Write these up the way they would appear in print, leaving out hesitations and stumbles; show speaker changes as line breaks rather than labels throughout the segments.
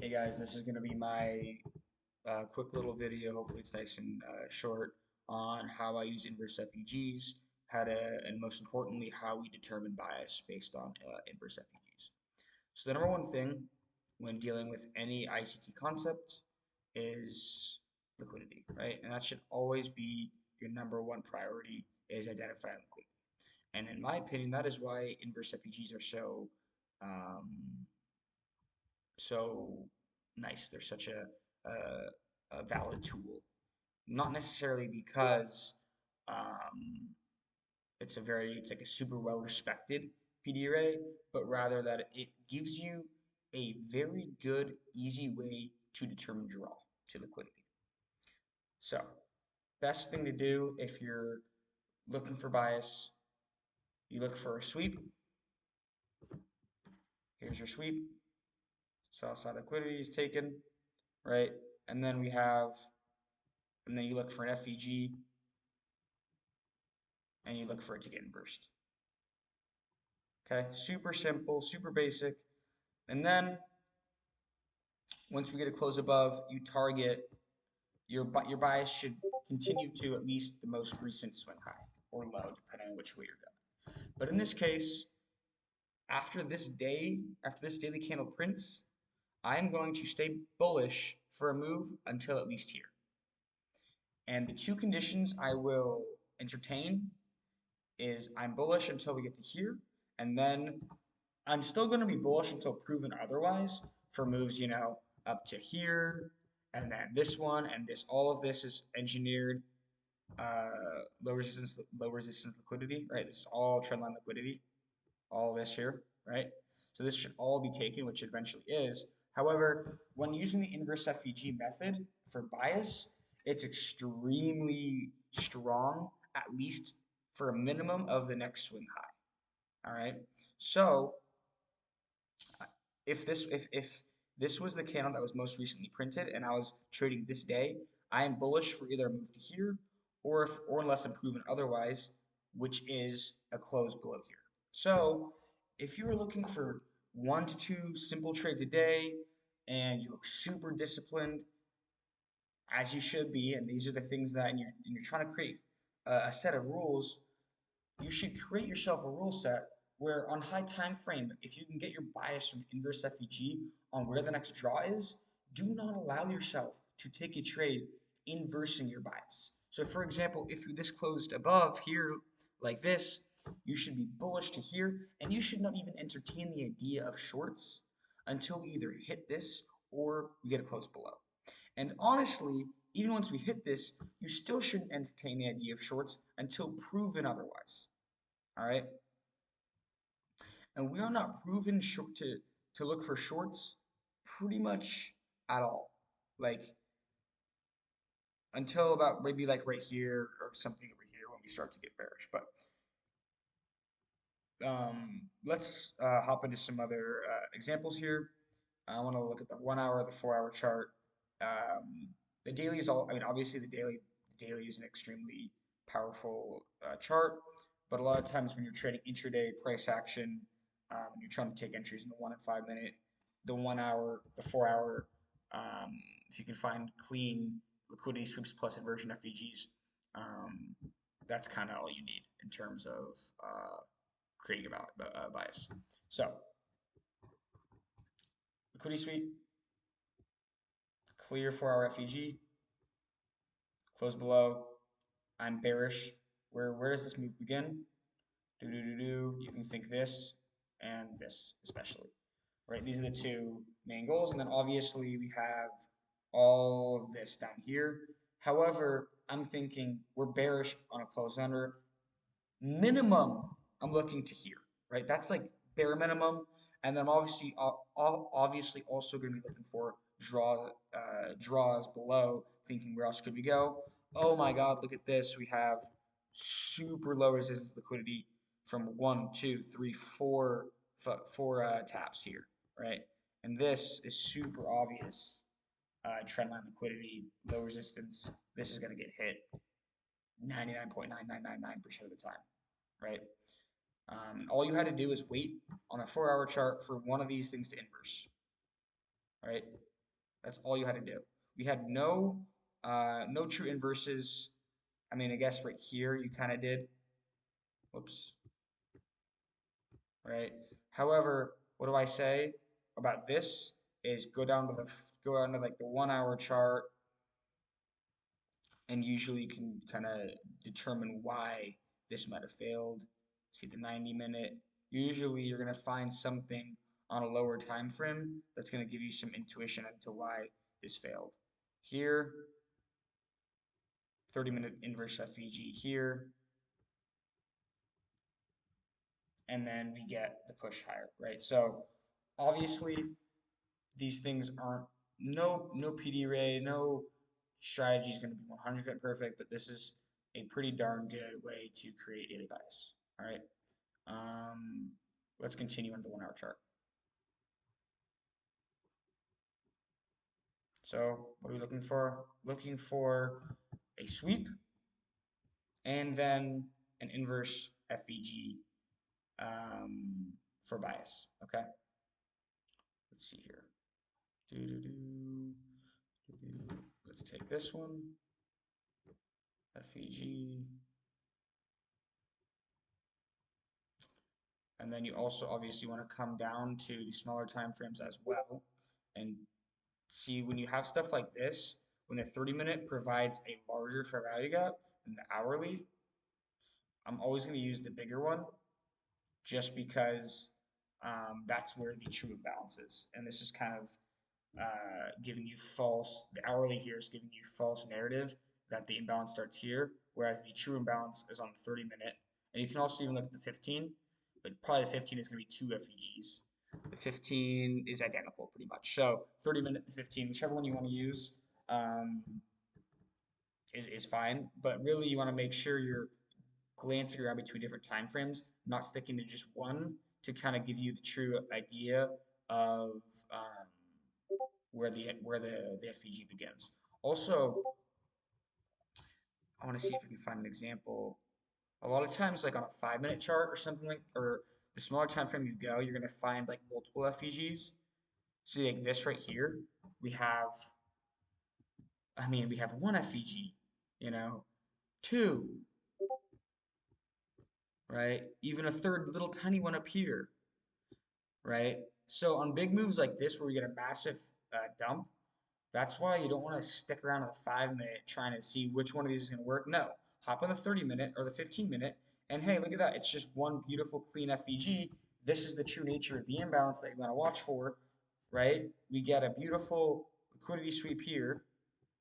Hey guys, this is going to be my quick little video. Hopefully, it's nice and short on how I use inverse FVGs, how to, and most importantly, how we determine bias based on inverse FVGs. So, the number one thing when dealing with any ICT concept is liquidity, right? And that should always be your number one priority is identifying liquidity. And in my opinion, that is why inverse FVGs are um, so nice. They're such a valid tool. Not necessarily because um, it's like a super well respected PD array, but rather that it gives you a very good, easy way to determine draw to liquidity. So, best thing to do if you're looking for bias, you look for a sweep. Here's your sweep. Sell side liquidity is taken, right? And then and then you look for an FVG, and you look for it to get inversed. Okay, super simple, super basic. And then once we get a close above, you target your bias should continue to at least the most recent swing high or low, depending on which way you're going. But in this case, after this daily candle prints, I'm going to stay bullish for a move until at least here. And the two conditions I will entertain is I'm bullish until we get to here, and then I'm still going to be bullish until proven otherwise for moves, up to here, and then this one, and this. All of this is engineered low resistance liquidity, right? This is all trendline liquidity, all this here, right? So this should all be taken, which it eventually is. However, when using the inverse FVG method for bias, it's extremely strong, at least for a minimum of the next swing high. All right. So if this was the candle that was most recently printed and I was trading this day, I am bullish for either a move to here or unless I'm proven otherwise, which is a close below here. So if you were looking for 1 to 2 simple trades a day and you're super disciplined, as you should be, and these are the things that and you're trying to create a set of rules, you should create yourself a rule set where on high time frame, if you can get your bias from inverse FEG on where the next draw is, do not allow yourself to take a trade inversing your bias. So for example, if you this closed above here like this, you should be bullish to here, and you should not even entertain the idea of shorts until we either hit this or we get a close below. And honestly, even once we hit this, you still shouldn't entertain the idea of shorts until proven otherwise. All right. And we are not proven to look for shorts pretty much at all. Like until about maybe like right here or something over here when we start to get bearish. But let's hop into some other examples here. I want to look at the 1 hour, the 4 hour chart. The daily is all. I mean, obviously the daily is an extremely powerful chart, but a lot of times when you're trading intraday price action, you're trying to take entries in the 1 and 5 minute, the 1 hour, the 4 hour. If you can find clean liquidity sweeps plus inversion FVGs, that's kind of all you need in terms of creating a bias. So liquidity sweep, clear 4 hour FVG, close below. I'm bearish. Where does this move begin? You can think this and this especially, right? These are the two main goals, and then obviously we have all of this down here. However, I'm thinking we're bearish on a close under. Minimum, I'm looking to here, right? That's like bare minimum, and then I'm obviously also going to be looking for draws below, thinking where else could we go? Oh my God, look at this. We have super low resistance liquidity from 4 taps here, right? And this is super obvious. Trendline liquidity, low resistance. This is going to get hit 99.9999% of the time, right? All you had to do is wait on a 4 hour chart for one of these things to inverse. right? That's all you had to do. We had no true inverses. I mean, I guess right here you kind of did. Whoops, right? However, what do I say about this is go down to like the 1 hour chart, and usually you can kind of determine why this might have failed. See the 90-minute. Usually you're going to find something on a lower time frame that's going to give you some intuition into why this failed. Here, 30-minute inverse FVG here, and then we get the push higher, right? So obviously these things aren't no PD array, no strategy is going to be 100% perfect, but this is a pretty darn good way to create daily bias. All right. Um, let's continue on the 1 hour chart. So what are we looking for? Looking for a sweep and then an inverse FVG for bias. Okay. Let's see here. Let's take this one. FVG. And then you also obviously want to come down to the smaller time frames as well. And see, when you have stuff like this, when the 30-minute provides a larger fair value gap than the hourly, I'm always going to use the bigger one just because that's where the true imbalance is. And this is kind of giving you the hourly here is giving you false narrative that the imbalance starts here, whereas the true imbalance is on the 30-minute. And you can also even look at the 15, but probably the 15 is going to be 2 FEGs. The 15 is identical pretty much. So 30-minute, the 15, whichever one you want to use is fine. But really you want to make sure you're glancing around between different time frames, not sticking to just one to kind of give you the true idea of where the FVG begins. Also, I want to see if I can find an example. A lot of times, like on a 5-minute chart or something like, or the smaller time frame you go, you're gonna find like multiple FVGs. See, like this right here, we have, I mean, we have one FVG, you know, two, right? Even a third little tiny one up here, right? So on big moves like this, where we get a massive dump, that's why you don't want to stick around on the 5-minute trying to see which one of these is going to work. No, hop on the 30-minute or the 15-minute, and hey, look at that. It's just one beautiful clean FVG. This is the true nature of the imbalance that you want to watch for, right? We get a beautiful liquidity sweep here,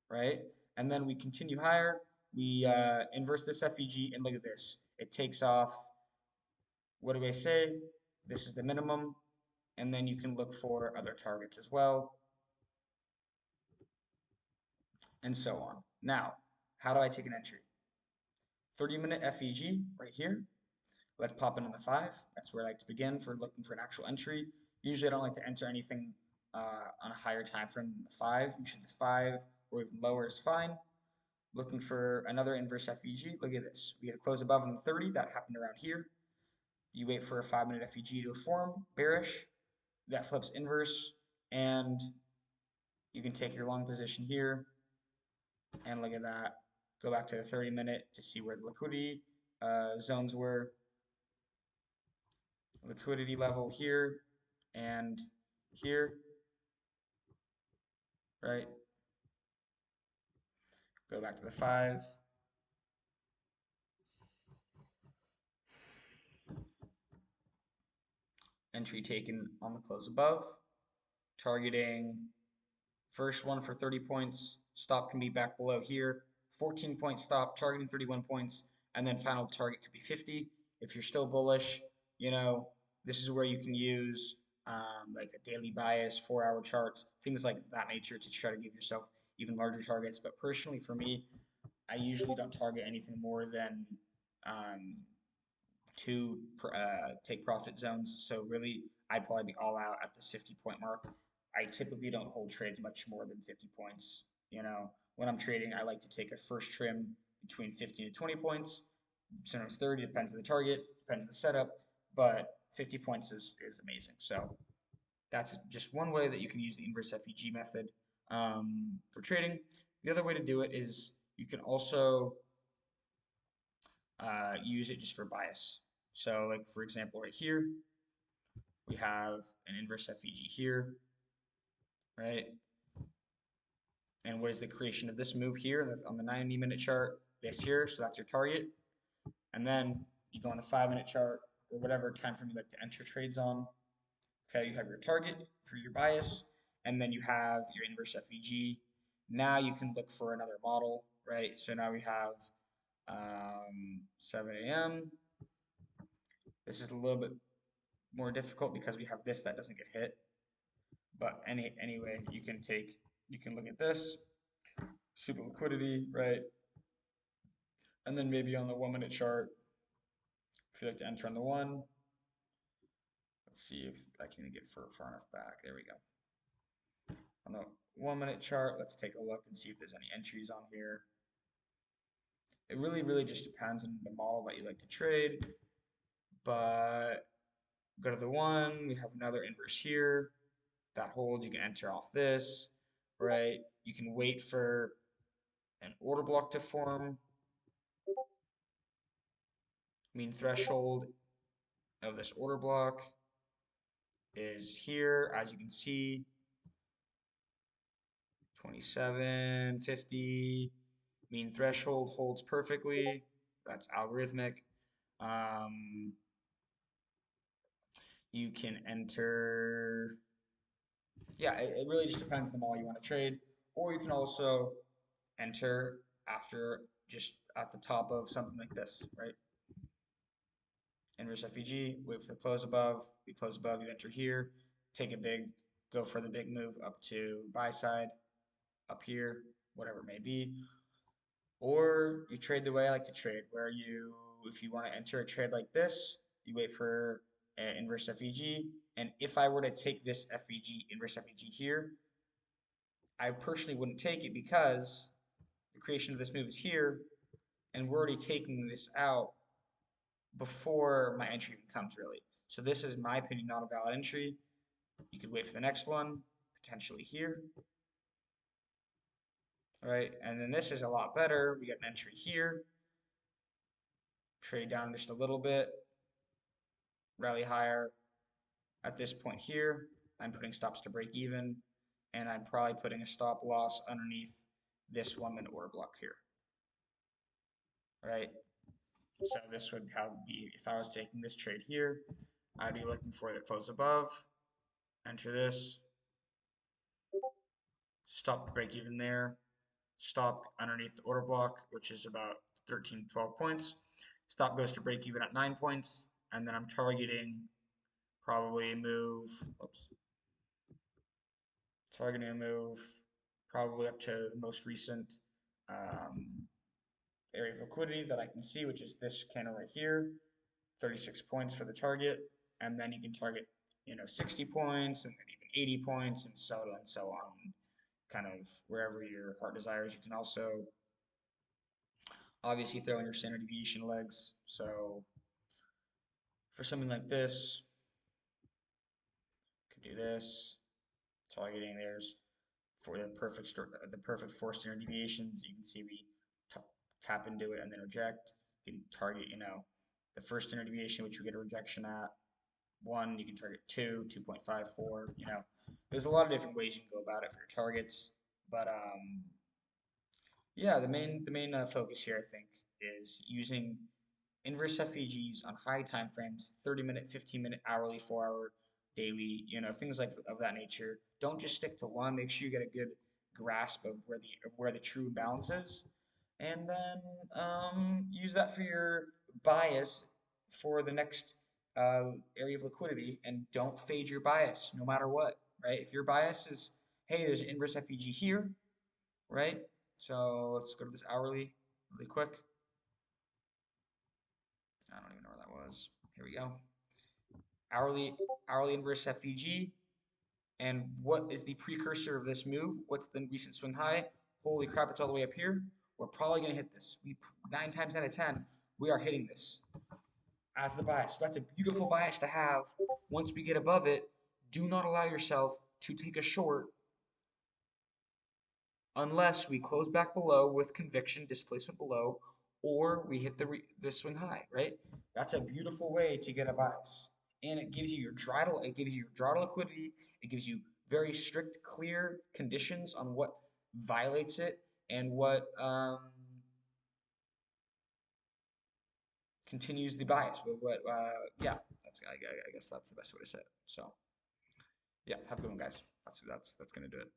right? And then we continue higher. We inverse this FVG, and look at this. It takes off. What do I say? This is the minimum, and then you can look for other targets as well, and so on. Now, how do I take an entry? 30-minute FEG right here. Let's pop in on the 5. That's where I like to begin for looking for an actual entry. Usually I don't like to enter anything on a higher time frame than the 5. Usually the 5 or even lower is fine. Looking for another inverse FEG. Look at this. We get a close above on the 30. That happened around here. You wait for a 5-minute FEG to form, bearish. That flips inverse, and you can take your long position here. And look at that. Go back to the 30-minute to see where the liquidity zones were. Liquidity level here and here, right? Go back to the 5. Entry taken on the close above. Targeting first one for 30 points. Stop can be back below here. 14-point stop, targeting 31 points. And then final target could be 50. If you're still bullish, this is where you can use like a daily bias, 4-hour charts, things like that nature to try to give yourself even larger targets. But personally, for me, I usually don't target anything more than two take profit zones. So really, I'd probably be all out at this 50-point mark. I typically don't hold trades much more than 50 points. When I'm trading, I like to take a first trim between 15 to 20 points. Sometimes 30, depends on the target, depends on the setup, but 50 points is amazing. So That's just one way that you can use the inverse FVG method for trading. The other way to do it is you can also use it just for bias. So like for example right here, we have an inverse FVG here, right? And what is the creation of this move here on the 90-minute chart? This here, so that's your target. And then you go on the 5-minute chart or whatever time frame you like to enter trades on. Okay, you have your target for your bias, and then you have your inverse FVG. Now you can look for another model, right? So now we have 7 a.m. This is a little bit more difficult because we have this that doesn't get hit. But anyway, you can look at this, super liquidity, right? And then maybe on the 1-minute chart, if you like to enter on the 1, let's see if I can get far enough back. There we go. On the 1-minute chart, let's take a look and see if there's any entries on here. It really just depends on the model that you like to trade. But go to the 1, we have another inverse here. That holds, you can enter off this, right? You can wait for an order block to form. Mean threshold of this order block is here, as you can see, 27.50. Mean threshold holds perfectly. That's algorithmic. You can enter, yeah, it really just depends on the model you want to trade. Or you can also enter after just at the top of something like this, right? Inverse FVG, wait for the close above, we close above, you enter here, take a big, go for the big move up to buy side, up here, whatever it may be. Or you trade the way I like to trade, where you, if you want to enter a trade like this, you wait for an inverse FVG. And if I were to take this FVG, inverse FVG here, I personally wouldn't take it because the creation of this move is here, and we're already taking this out before my entry even comes, really. So this is, in my opinion, not a valid entry. You could wait for the next one, potentially here. All right, and then this is a lot better. We get an entry here, trade down just a little bit, rally higher. At this point here, I'm putting stops to break even, and I'm probably putting a stop loss underneath this 1-minute order block here. Right? So this would be, if I was taking this trade here, I'd be looking for the close above, enter this, stop to break even there, stop underneath the order block, which is about 13, 12 points. Stop goes to break even at 9 points, and then I'm targeting probably a move, targeting a move probably up to the most recent area of liquidity that I can see, which is this candle right here, 36 points for the target, and then you can target, 60 points and then even 80 points and so on, kind of wherever your heart desires. You can also obviously throw in your standard deviation legs. So for something like this, you could do this, targeting there's for the perfect 4 standard deviations. You can see we tap into it and then reject. You can target, the first standard deviation, which we get a rejection at. 1, you can target 2, 2.54. There's a lot of different ways you can go about it for your targets. But yeah, the main focus here, I think, is using inverse FVGs on high time frames, 30-minute, 15-minute, hourly, 4-hour, daily, things like of that nature. Don't just stick to one. Make sure you get a good grasp of where the true balance is, and then use that for your bias for the next area of liquidity, and don't fade your bias no matter what, right? If your bias is, hey, there's an inverse FVG here, right? So let's go to this hourly really quick. I don't even know where that was. Here we go. Hourly inverse FVG. And what is the precursor of this move? What's the recent swing high? Holy crap, it's all the way up here. We're probably going to hit this. 9 times out of 10, we are hitting this as the bias. So that's a beautiful bias to have. Once we get above it, Do not allow yourself to take a short unless we close back below with conviction, displacement below, or we hit the swing high, right? That's a beautiful way to get a bias. And it gives you your it gives you your drawdown liquidity. It gives you very strict, clear conditions on what violates it and what continues the bias. Yeah, I guess that's the best way to say it. So, yeah, have a good one, guys. That's gonna do it.